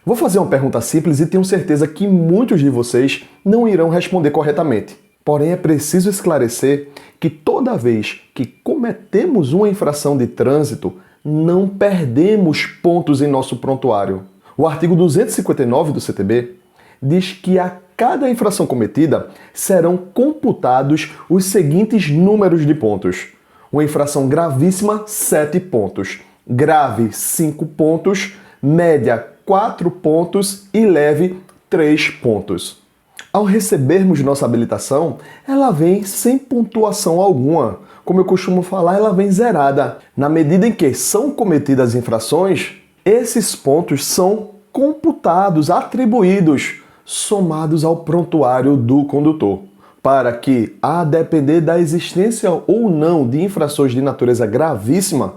Vou fazer uma pergunta simples e tenho certeza que muitos de vocês não irão responder corretamente. Porém, é preciso esclarecer que toda vez que cometemos uma infração de trânsito, não perdemos pontos em nosso prontuário. O artigo 259 do CTB diz que a cada infração cometida serão computados os seguintes números de pontos. Uma infração gravíssima, 7 pontos. Grave, 5 pontos. Média, 4 pontos e leve, 3 pontos. Ao recebermos nossa habilitação, ela vem sem pontuação alguma. Como eu costumo falar, ela vem zerada. Na medida em que são cometidas infrações, esses pontos são computados, atribuídos, somados ao prontuário do condutor, para que, a depender da existência ou não de infrações de natureza gravíssima,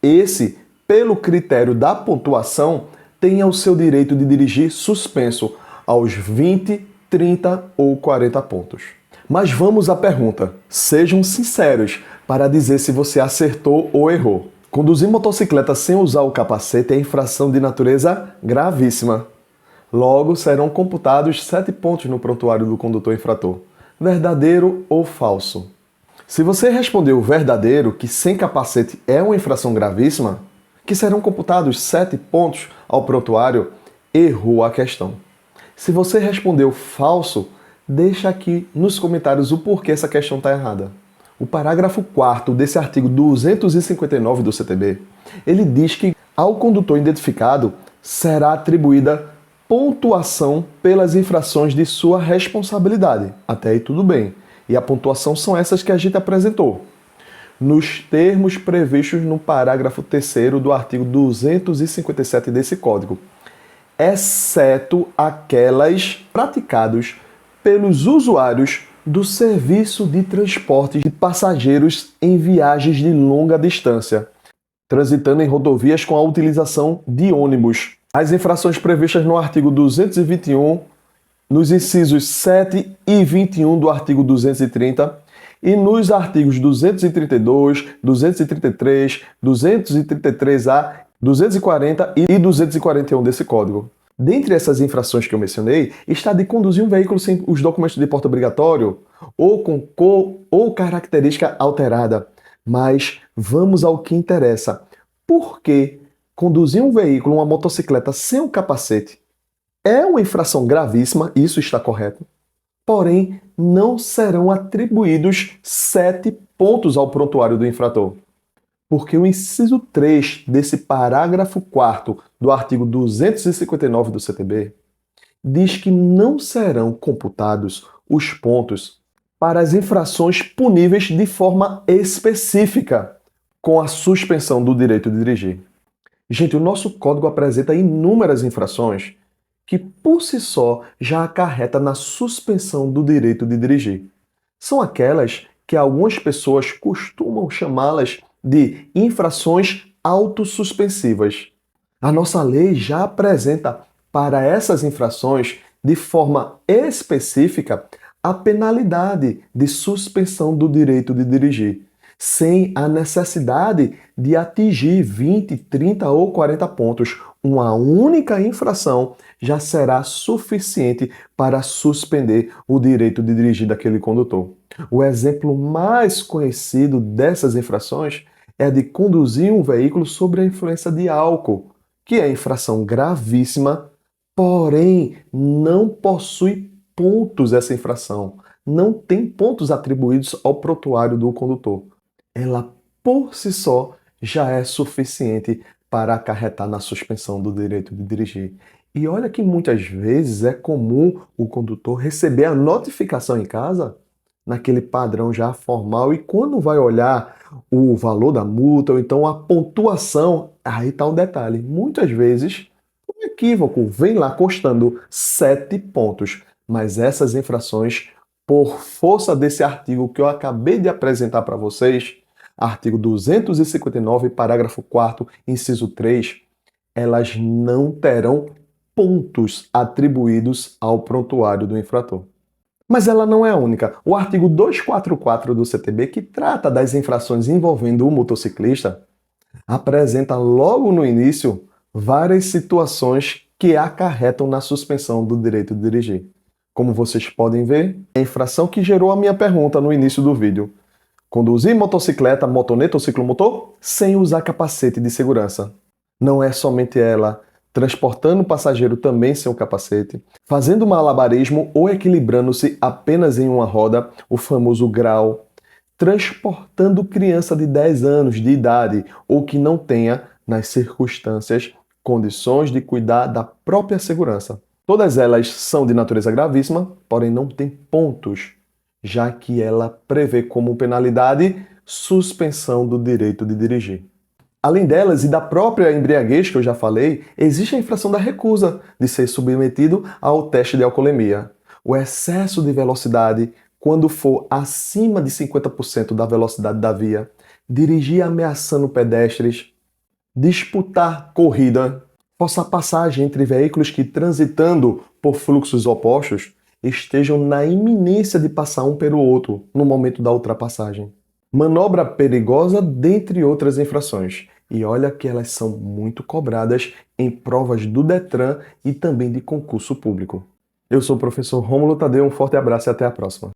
esse, pelo critério da pontuação, tenha o seu direito de dirigir suspenso aos 20, 30 ou 40 pontos. Mas vamos à pergunta. Sejam sinceros para dizer se você acertou ou errou. Conduzir motocicleta sem usar o capacete é infração de natureza gravíssima. Logo, serão computados 7 pontos no prontuário do condutor infrator. Verdadeiro ou falso? Se você respondeu verdadeiro, que sem capacete é uma infração gravíssima, que serão computados 7 pontos ao prontuário, errou a questão. Se você respondeu falso, deixa aqui nos comentários o porquê essa questão está errada. O parágrafo 4º desse artigo 259 do CTB, ele diz que ao condutor identificado será atribuída pontuação pelas infrações de sua responsabilidade. Até aí tudo bem. E a pontuação são essas que a gente apresentou. Nos termos previstos no parágrafo 3º do artigo 257 desse Código, exceto aquelas praticadas pelos usuários do serviço de transporte de passageiros em viagens de longa distância, transitando em rodovias com a utilização de ônibus. As infrações previstas no artigo 221, nos incisos 7 e 21 do artigo 230, e nos artigos 232, 233, 233-A, 240 e 241 desse Código. Dentre essas infrações que eu mencionei, está de conduzir um veículo sem os documentos de porte obrigatório ou com cor ou característica alterada. Mas vamos ao que interessa. Por que conduzir um veículo, uma motocicleta sem o capacete, é uma infração gravíssima, isso está correto, porém não serão atribuídos 7 pontos ao prontuário do infrator. Porque o inciso 3 desse parágrafo 4º do artigo 259 do CTB diz que não serão computados os pontos para as infrações puníveis de forma específica, com a suspensão do direito de dirigir. Gente, o nosso código apresenta inúmeras infrações que, por si só, já acarreta na suspensão do direito de dirigir. São aquelas que algumas pessoas costumam chamá-las de infrações autossuspensivas. A nossa lei já apresenta para essas infrações, de forma específica, a penalidade de suspensão do direito de dirigir, sem a necessidade de atingir 20, 30 ou 40 pontos. Uma única infração já será suficiente para suspender o direito de dirigir daquele condutor. O exemplo mais conhecido dessas infrações é a de conduzir um veículo sob a influência de álcool, que é infração gravíssima, porém não possui pontos essa infração. Não tem pontos atribuídos ao prontuário do condutor. Ela, por si só, já é suficiente para acarretar na suspensão do direito de dirigir. E olha que muitas vezes é comum o condutor receber a notificação em casa, naquele padrão já formal, e quando vai olhar o valor da multa, ou então a pontuação, aí está o detalhe. Muitas vezes, um equívoco vem lá constando 7 pontos, mas essas infrações, por força desse artigo que eu acabei de apresentar para vocês, artigo 259, parágrafo 4º, inciso 3, elas não terão pontos atribuídos ao prontuário do infrator. Mas ela não é a única. O artigo 244 do CTB, que trata das infrações envolvendo o motociclista, apresenta logo no início várias situações que acarretam na suspensão do direito de dirigir. Como vocês podem ver, é a infração que gerou a minha pergunta no início do vídeo. Conduzir motocicleta, motoneta ou ciclomotor sem usar capacete de segurança. Não é somente ela, transportando o passageiro também sem o capacete, fazendo malabarismo ou equilibrando-se apenas em uma roda, o famoso grau, transportando criança de 10 anos de idade ou que não tenha, nas circunstâncias, condições de cuidar da própria segurança. Todas elas são de natureza gravíssima, porém não têm pontos, já que ela prevê como penalidade suspensão do direito de dirigir. Além delas e da própria embriaguez que eu já falei, existe a infração da recusa de ser submetido ao teste de alcoolemia. O excesso de velocidade, quando for acima de 50% da velocidade da via, dirigir ameaçando pedestres, disputar corrida, forçar passagem entre veículos que, transitando por fluxos opostos, estejam na iminência de passar um pelo outro no momento da ultrapassagem. Manobra perigosa, dentre outras infrações. E olha que elas são muito cobradas em provas do Detran e também de concurso público. Eu sou o professor Rômulo Tadeu, um forte abraço e até a próxima.